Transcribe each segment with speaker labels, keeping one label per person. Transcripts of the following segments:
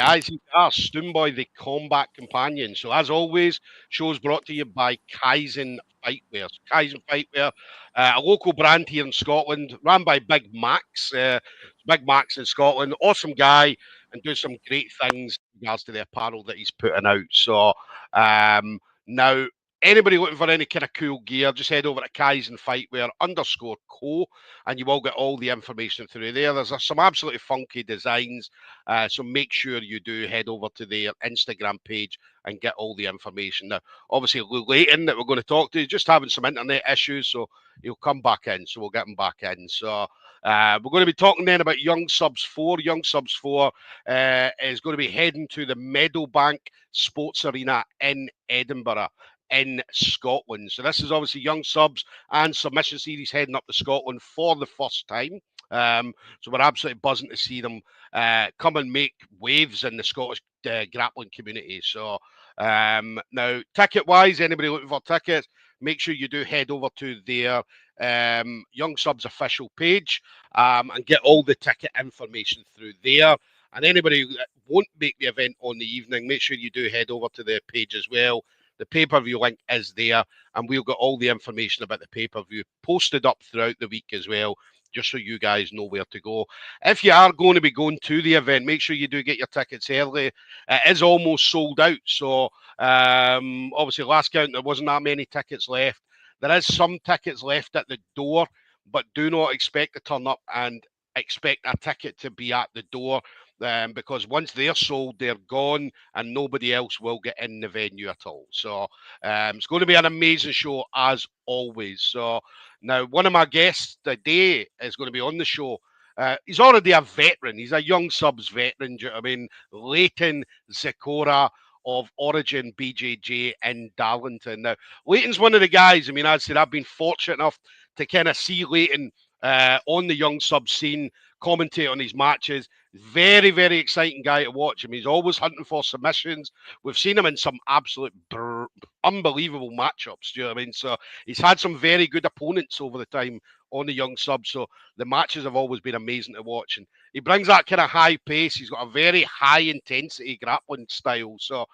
Speaker 1: guys. Here we are, Stoomboy, the Combat Companion. So, as always, show's brought to you by Kaizen Fightwear. Kaizen Fightwear, a local brand here in Scotland, run by Big Max. Big Max in Scotland, awesome guy, and doing some great things in regards to the apparel that he's putting out. So, now, anybody looking for any kind of cool gear, just head over to Kaizen Fightwear _co, and you will get all the information through there. There's some absolutely funky designs, so make sure you do head over to their Instagram page and get all the information. Now, obviously, Layton, that we're going to talk to, is just having some internet issues, so he'll come back in, so we'll get him back in. So we're going to be talking then about Young Subs 4. Young Subs 4 is going to be heading to the Meadowbank Sports Arena in Edinburgh, in Scotland. So this is obviously Young Subs and Submission Series heading up to Scotland for the first time. So we're absolutely buzzing to see them come and make waves in the Scottish grappling community. So now, ticket-wise, anybody looking for tickets, make sure you do head over to their Young Subs official page and get all the ticket information through there. And anybody that won't make the event on the evening, make sure you do head over to their page as well. The pay-per-view link is there, and we'll get all the information about the pay-per-view posted up throughout the week as well, just so you guys know where to go. If you are going to be going to the event, make sure you do get your tickets early. It is almost sold out, so obviously last count there wasn't that many tickets left. There is some tickets left at the door, but do not expect to turn up and expect a ticket to be at the door. Because once they're sold, they're gone, and nobody else will get in the venue at all. So it's going to be an amazing show as always. So now one of my guests today is going to be on the show. He's already a veteran. He's a Young Subs veteran. Do you know what I mean? Layton Szikora of Origin BJJ in Darlington. Now, Layton's one of the guys. I mean, I'd say I've been fortunate enough to kind of see Layton on the Young Sub scene, commentate on his matches. Very, very exciting guy to watch. I mean, he's always hunting for submissions. We've seen him in some absolute unbelievable matchups. Do you know what I mean? So he's had some very good opponents over the time on the Young Sub. So the matches have always been amazing to watch. And he brings that kind of high pace. He's got a very high intensity grappling style. So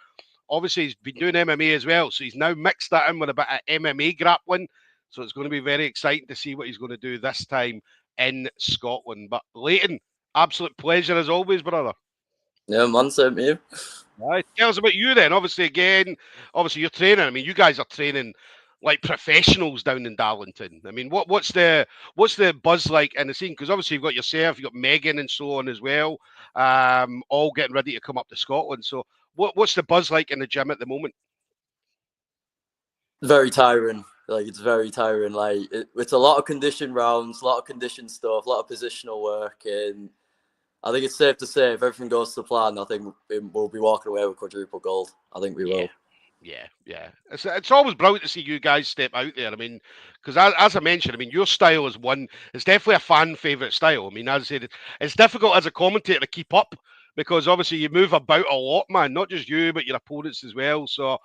Speaker 1: obviously he's been doing MMA as well. So he's now mixed that in with a bit of MMA grappling. So it's going to be very exciting to see what he's going to do this time in Scotland. But Layton, absolute pleasure as always, brother.
Speaker 2: Yeah, man, same to you.
Speaker 1: Right. Tell us about you then. Obviously you're training. I mean, you guys are training like professionals down in Darlington. I mean, what's the buzz like in the scene? Because obviously you've got yourself, you've got Megan and so on as well, all getting ready to come up to Scotland. So what's the buzz like in the gym at the moment?
Speaker 2: Very tiring. Like, it's very tiring. Like, it's a lot of condition rounds, a lot of condition stuff, a lot of positional work, and I think it's safe to say if everything goes to plan, I think we'll be walking away with quadruple gold. I think we will.
Speaker 1: Yeah. It's always brilliant to see you guys step out there. I mean, because as I mentioned, I mean, your style is one. It's definitely a fan favorite style. I mean, as I said, it's difficult as a commentator to keep up because obviously you move about a lot, man. Not just you, but your opponents as well. So,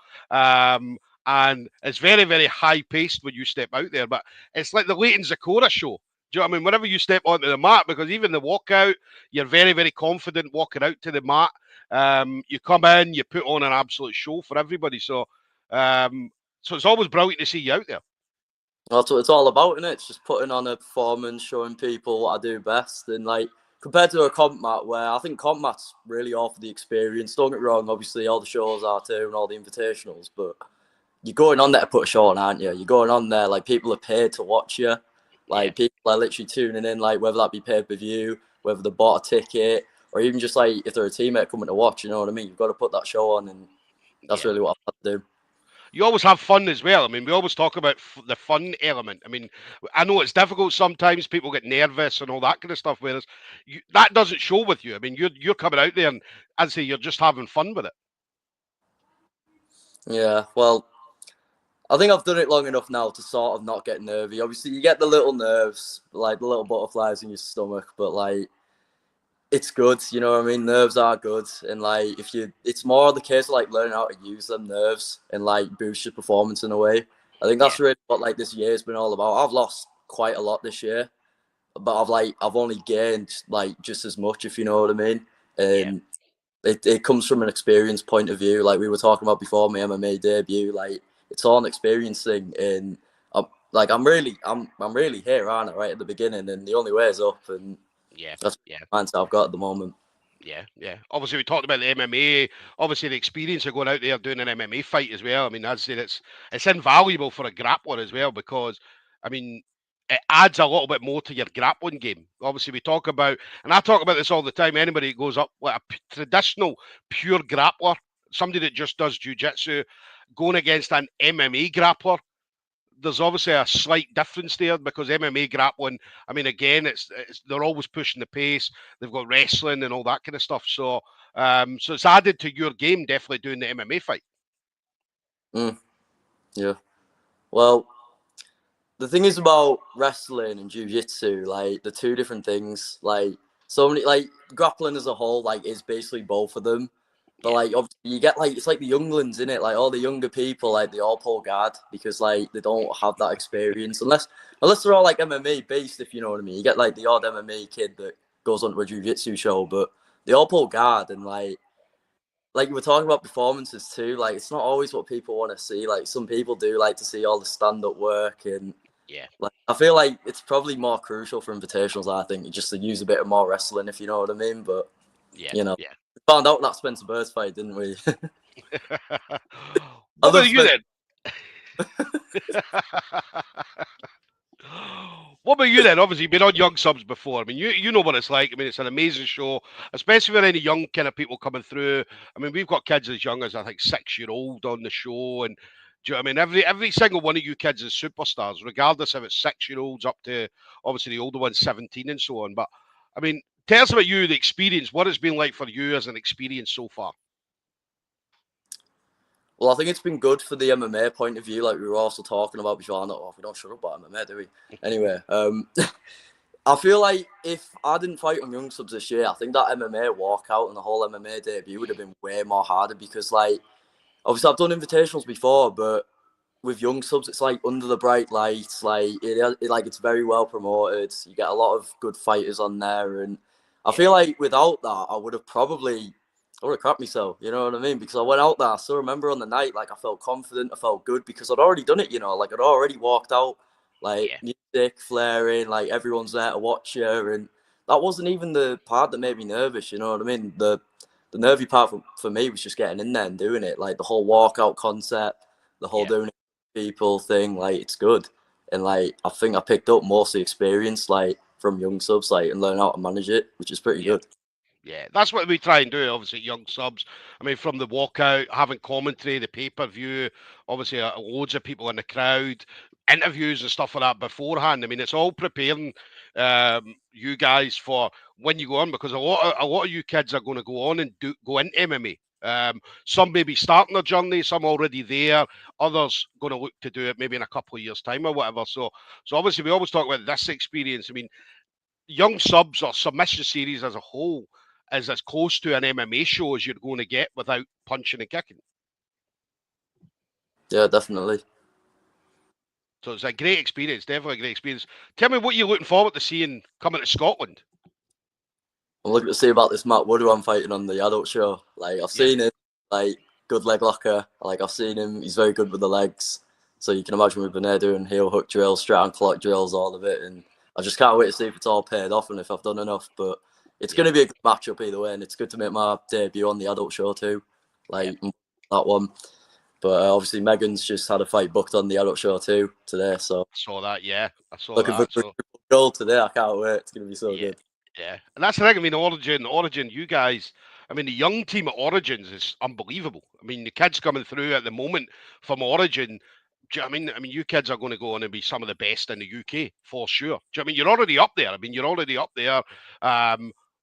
Speaker 1: and it's very, very high paced when you step out there. But it's like the Layton Szikora show. Do you know what I mean? Whenever you step onto the mat, because even the walkout, you're very, very confident walking out to the mat. You come in, you put on an absolute show for everybody. So, so it's always brilliant to see you out there.
Speaker 2: That's what it's all about, isn't it? It's just putting on a performance, showing people what I do best, and like compared to a comp mat, where I think comp mats really offer the experience. Don't get me wrong, obviously all the shows are too, and all the invitationals, but you're going on there to put a show on, aren't you? You're going on there like people are paid to watch you. Like people are literally tuning in, like whether that be pay-per-view, whether they bought a ticket, or even just like if they're a teammate coming to watch, you know what I mean? You've got to put that show on, and that's really what I have to do.
Speaker 1: You always have fun as well. I mean, we always talk about the fun element. I mean, I know it's difficult sometimes. People get nervous and all that kind of stuff. Whereas that doesn't show with you. I mean, you're coming out there and I'd say you're just having fun with it.
Speaker 2: Yeah, well, I think I've done it long enough now to sort of not get nervy. Obviously, you get the little nerves, like the little butterflies in your stomach, but like, it's good, you know what I mean? Nerves are good, and like it's more the case of like learning how to use them nerves and like boost your performance in a way. I think that's really what like this year's been all about. I've lost quite a lot this year, but I've only gained like just as much, if you know what I mean. And it comes from an experience point of view. Like we were talking about before my MMA debut, like it's all an experience thing. And I'm really here, aren't I? Right at the beginning, and the only way is up, and that's the mindset I've got at the moment.
Speaker 1: Yeah. Obviously, we talked about the MMA. Obviously, the experience of going out there doing an MMA fight as well. I mean, I'd say it's invaluable for a grappler as well because, I mean, it adds a little bit more to your grappling game. Obviously, we talk about, and I talk about this all the time. Anybody that goes up with a traditional pure grappler, somebody that just does jiu-jitsu, going against an MMA grappler, there's obviously a slight difference there because MMA grappling, I mean, again, it's they're always pushing the pace. They've got wrestling and all that kind of stuff. So, so it's added to your game, definitely doing the MMA fight.
Speaker 2: Yeah. Well, the thing is about wrestling and jiu-jitsu, like the two different things. Like so many, like grappling as a whole, like is basically both of them. But like obviously you get like it's like the younglings in it, like all the younger people, like they all pull guard because like they don't have that experience unless they're all like MMA based, if you know what I mean. You get like the odd MMA kid that goes onto a jiu-jitsu show, but they all pull guard. And like you were talking about performances too, like it's not always what people want to see. Like some people do like to see all the stand-up work, and like I feel like it's probably more crucial for invitationals, I think, just to use a bit of more wrestling, if you know what I mean. But you know, we found out that Spencer Bird's fight, didn't we?
Speaker 1: What about you then? What about you then? Obviously, you've been on Young Subs before. I mean, you know what it's like. I mean, it's an amazing show, especially for any young kind of people coming through. I mean, we've got kids as young as I think 6-year-old on the show, and do you know what I mean? Every single one of you kids is superstars, regardless if it's 6-year-olds up to obviously the older ones, 17 and so on. But I mean, tell us about you, the experience, what it's been like for you as an experience so far.
Speaker 2: Well, I think it's been good for the MMA point of view, like we were also talking about before. We don't shut up about MMA, do we? Anyway, I feel like if I didn't fight on Young Subs this year, I think that MMA walkout and the whole MMA debut would have been way more harder because, like, obviously I've done invitationals before, but with Young Subs, it's like under the bright lights, like it's very well promoted. You get a lot of good fighters on there, and I feel like without that, I would have crapped myself. You know what I mean? Because I went out there. I still remember on the night, like I felt confident, I felt good because I'd already done it. You know, like I'd already walked out, like music flaring, like everyone's there to watch you, and that wasn't even the part that made me nervous. You know what I mean? The nervy part for me was just getting in there and doing it, like the whole walkout concept, the whole doing it people thing. Like it's good, and like I think I picked up mostly experience, like from Young Subs, like and learn how to manage it, which is pretty good.
Speaker 1: Yeah, that's what we try and do, obviously, Young Subs. I mean, from the walkout, having commentary, the pay-per-view, obviously loads of people in the crowd, interviews and stuff like that beforehand. I mean, it's all preparing you guys for when you go on, because a lot of you kids are going to go on and go into MMA. Some may be starting their journey, some already there, others going to look to do it maybe in a couple of years' time or whatever. So obviously, we always talk about this experience. I mean, Young Subs or Submission Series as a whole is as close to an MMA show as you're going to get without punching and kicking.
Speaker 2: Yeah, definitely.
Speaker 1: So it's a great experience, definitely a great experience. Tell me what you're looking forward to seeing coming to Scotland.
Speaker 2: I'm looking to see about this Matt Wood who I'm fighting on the adult show. Like I've seen him, like good leg locker. Like I've seen him, he's very good with the legs. So you can imagine we've been there doing heel hook drills, straight on clock drills, all of it. And I just can't wait to see if it's all paid off and if I've done enough. But it's going to be a good matchup either way, and it's good to make my debut on the adult show too. Like that one. But obviously Megan's just had a fight booked on the adult show too today. So
Speaker 1: I saw that, I saw
Speaker 2: looking
Speaker 1: that.
Speaker 2: for the goal today. I can't wait. It's going to be so good.
Speaker 1: Yeah, and that's the thing. I mean, Origin, you guys. I mean, the young team at Origins is unbelievable. I mean, the kids coming through at the moment from Origin. Do you know what I mean, you kids are going to go on and be some of the best in the UK for sure. Do you know what I mean, you're already up there. I mean, you're already up there.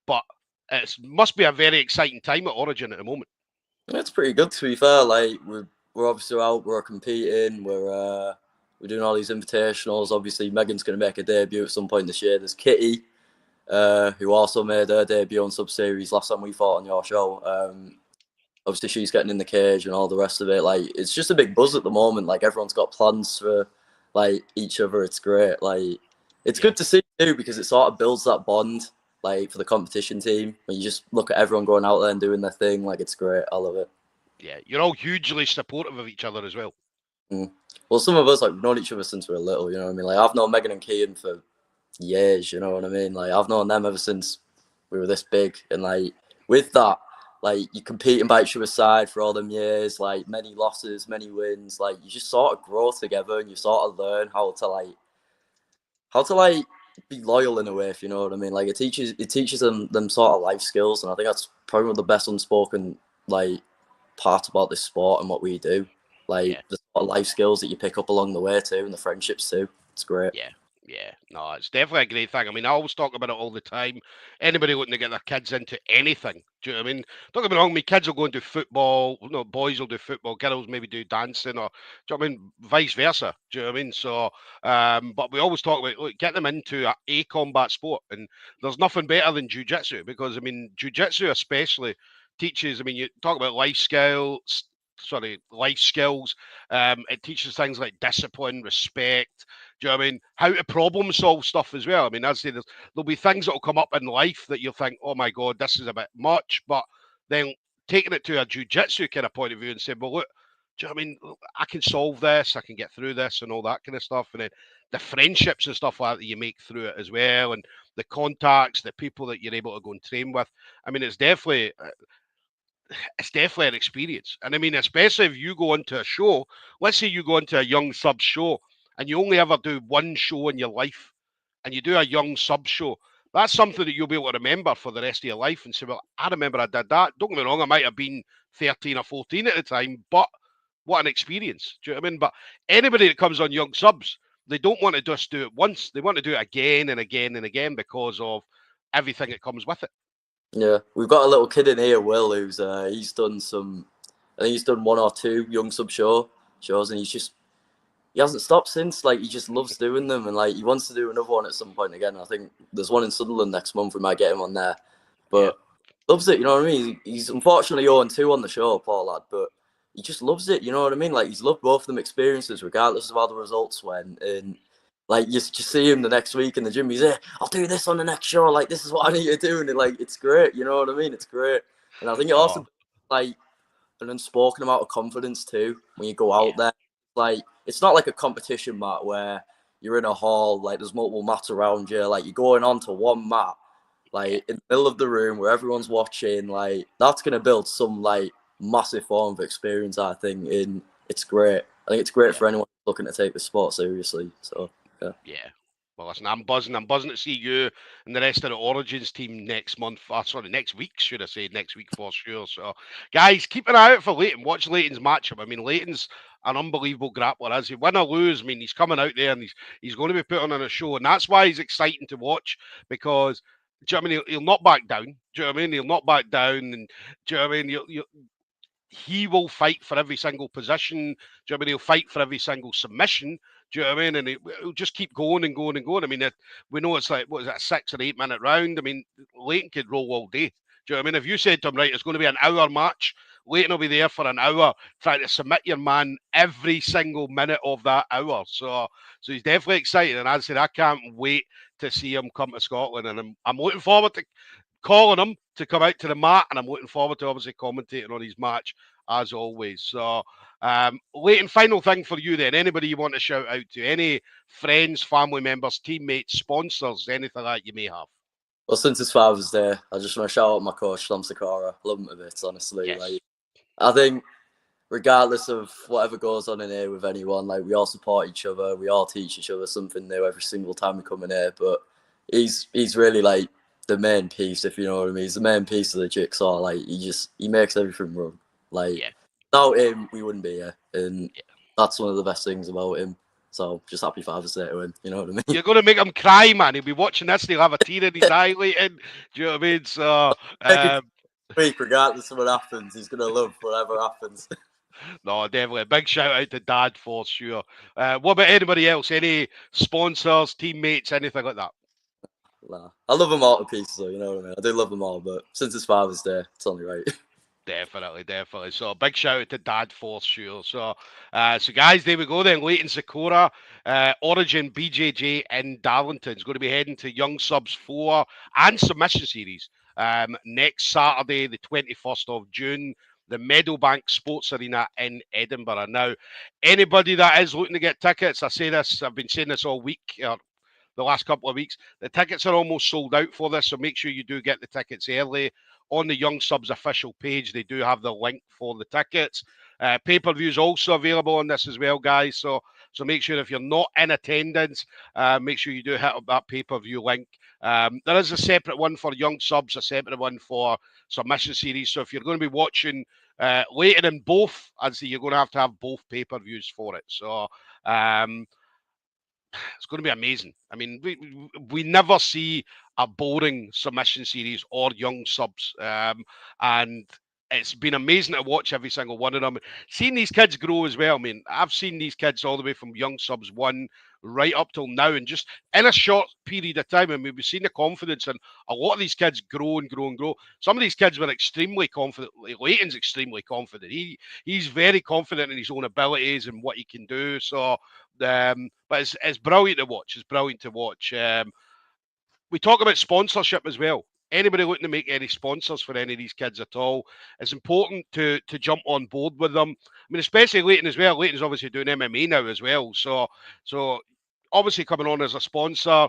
Speaker 1: But it must be a very exciting time at Origin at the moment.
Speaker 2: It's pretty good, to be fair. Like we're obviously out, we're competing, we're doing all these invitationals. Obviously, Megan's going to make a debut at some point this year. There's Kitty, who also made her debut on Sub Series last time we fought on your show. Obviously, she's getting in the cage and all the rest of it. Like it's just a big buzz at the moment. Like everyone's got plans for like each other. It's great. Like it's good to see too because it sort of builds that bond. like for the competition team. When you just look at everyone going out there and doing their thing, like it's great. I love it.
Speaker 1: Yeah, you're all hugely supportive of each other as well.
Speaker 2: Well, some of us like we've known each other since we were little. You know what I mean? Like I've known Megan and Kian for years. You know what I mean? Like I've known them ever since we were this big, and like with that, like you're competing by each other's side for all them years. Like many losses, many wins. Like you just sort of grow together, and you sort of learn how to be loyal in a way, if you know what I mean. Like it teaches them sort of life skills, and I think that's probably one of the best unspoken like part about this sport and what we do. Like the sort of life skills that you pick up along the way too, and the friendships too. It's great.
Speaker 1: Yeah, no, it's definitely a great thing. I mean, I always talk about it all the time. Anybody looking to get their kids into anything, do you know what I mean? Don't get me wrong, my kids will go and do football. No, boys will do football. Girls maybe do dancing, or do you know what I mean? Vice versa. Do you know what I mean? So, but we always talk about look, get them into a combat sport, and there's nothing better than jiu-jitsu because I mean, jiu-jitsu especially teaches. I mean, you talk about life skills. Life skills. It teaches things like discipline, respect. Do you know what I mean? How to problem solve stuff as well. I mean, I'd say there'll be things that will come up in life that you'll think, oh my God, this is a bit much. But then taking it to a jiu-jitsu kind of point of view and saying, well, look, do you know what I mean? I can solve this, I can get through this and all that kind of stuff. And then the friendships and stuff like that you make through it as well. And the contacts, the people that you're able to go and train with. I mean, it's definitely an experience. And I mean, especially if you go into a show, let's say you go into a young sub show and you only ever do one show in your life and you do a young sub show, that's something that you'll be able to remember for the rest of your life and say, well, I remember I did that. Don't get me wrong, I might have been 13 or 14 at the time, but what an experience. Do you know what I mean? But anybody that comes on young subs, they don't want to just do it once. They want to do it again and again and again because of everything that comes with it.
Speaker 2: Yeah, we've got a little kid in here, Will, who's he's done I think he's done 1 or 2 young sub shows, and he hasn't stopped since. Like he just loves doing them, and like he wants to do another one at some point again. I think there's one in Sunderland next month. We might get him on there, but loves it. You know what I mean? He's unfortunately 0-2 on the show, poor lad, but he just loves it. You know what I mean? Like he's loved both of them experiences, regardless of how the results went, and. Like, you just see him the next week in the gym. He's I'll do this on the next show. Like, this is what I need to do. And, like, it's great. You know what I mean? It's great. And I think it also, like, an unspoken amount of confidence, too, when you go out there. Like, it's not like a competition mat where you're in a hall, like, there's multiple mats around you. Like, you're going on to one mat, like, in the middle of the room where everyone's watching. Like, that's going to build some, like, massive form of experience, I think. And it's great. I think it's great for anyone looking to take the sport seriously. So.
Speaker 1: Yeah. Well, listen, I'm buzzing. I'm buzzing to see you and the rest of the Origins team next month. Next week, should I say? Next week for sure. So, guys, keep an eye out for Layton. Watch Layton's matchup. I mean, Layton's an unbelievable grappler. As he win or lose, I mean, he's coming out there and he's going to be putting on a show, and that's why he's exciting to watch because. Do you know what I mean? He'll not back down. Do you know what I mean? He'll not back down, and do you know what I mean? He will fight for every single position. Do you know what I mean? He'll fight for every single submission. Do you know what I mean? And it'll just keep going and going and going. I mean, we know it's like, what is that, 6 or 8 minute round? I mean, Layton could roll all day. Do you know what I mean? If you said to him, right, it's going to be an hour match, Layton will be there for an hour trying to submit your man every single minute of that hour. So he's definitely excited. And as I said, I can't wait to see him come to Scotland. And I'm looking forward to calling him to come out to the mat, and I'm looking forward to obviously commentating on his match as always. So, Layton, final thing for you then. Anybody you want to shout out to? Any friends, family members, teammates, sponsors, anything like that you may have?
Speaker 2: Well, since it's Father's Day, I just want to shout out my coach, Layton Szikora. Love him a bit, honestly.
Speaker 1: Yes.
Speaker 2: Like, I think regardless of whatever goes on in here with anyone, like we all support each other. We all teach each other something new every single time we come in here. But he's really like the main piece, if you know what I mean. He's the main piece of the jigsaw. Like he makes everything run. Like without him, we wouldn't be here, and that's one of the best things about him. So just happy Father's Day to him. You know what I mean?
Speaker 1: You're going to make him cry, man. He'll be watching this and he'll have a tear in his eye, Layton. Do you know what I mean? So,
Speaker 2: regardless of what happens, he's going to love whatever happens.
Speaker 1: No, definitely. A big shout out to Dad for sure. What about anybody else? Any sponsors, teammates, anything like that?
Speaker 2: Nah. I love them all to pieces, though, you know what I mean? I do love them all, but since it's Father's Day, it's only right.
Speaker 1: Definitely. So big shout out to Dad for sure. So, guys, there we go then. Layton Szikora, Origin BJJ in Darlington is going to be heading to Young Subs 4 and Submission Series next Saturday, the 21st of June, the Meadowbank Sports Arena in Edinburgh. Now, anybody that is looking to get tickets, I've been saying this all week, the last couple of weeks. The tickets are almost sold out for this, so make sure you do get the tickets early. On the Young Subs official page, they do have the link for the tickets. Pay-per-view is also available on this as well, guys. So make sure if you're not in attendance, make sure you do hit up that pay-per-view link. There is a separate one for Young Subs, a separate one for Submission Series. So if you're going to be watching later in both, I'd say you're going to have both pay-per-views for it. So it's going to be amazing. I mean, we never see a boring submission series or Young Subs, and it's been amazing to watch every single one of them. Seeing these kids grow as well. I mean, I've seen these kids all the way from Young Subs 1 right up till now, and just in a short period of time. I mean, we've seen the confidence, and a lot of these kids grow and grow and grow. Some of these kids were extremely confident. Layton's extremely confident. He's very confident in his own abilities and what he can do. So, but it's brilliant to watch. It's brilliant to watch. We talk about sponsorship as well. Anybody looking to make any sponsors for any of these kids at all, it's important to jump on board with them. I mean, especially Layton as well. Layton's obviously doing MMA now as well. So obviously coming on as a sponsor,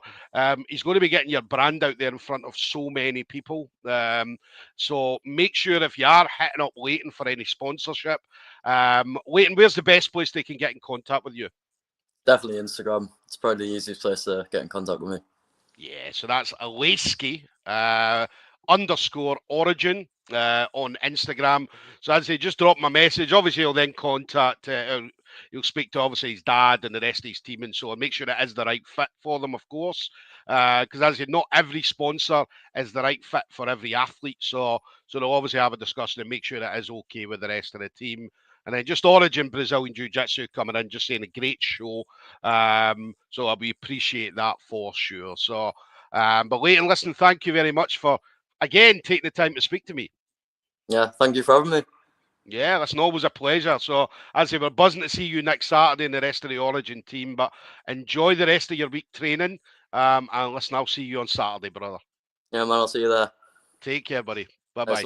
Speaker 1: he's going to be getting your brand out there in front of so many people. So make sure if you are hitting up Layton for any sponsorship, Layton, where's the best place they can get in contact with you?
Speaker 2: Definitely Instagram. It's probably the easiest place to get in contact with me.
Speaker 1: Yeah, so that's Layski _ origin on Instagram. So as I say, just drop my message. Obviously, he'll then contact, he'll speak to obviously his dad and the rest of his team and so on. Make sure it is the right fit for them, of course. Because as I say, not every sponsor is the right fit for every athlete. So they'll obviously have a discussion and make sure it is okay with the rest of the team. And then just Origin Brazilian Jiu-Jitsu coming in, just saying a great show. So we appreciate that for sure. So, but Layton, listen, thank you very much for, again, taking the time to speak to me.
Speaker 2: Yeah, thank you for having me.
Speaker 1: Yeah, listen, always a pleasure. So, as I say, we're buzzing to see you next Saturday and the rest of the Origin team. But enjoy the rest of your week training. And listen, I'll see you on Saturday, brother.
Speaker 2: Yeah, man, I'll see you there.
Speaker 1: Take care, buddy. Bye-bye.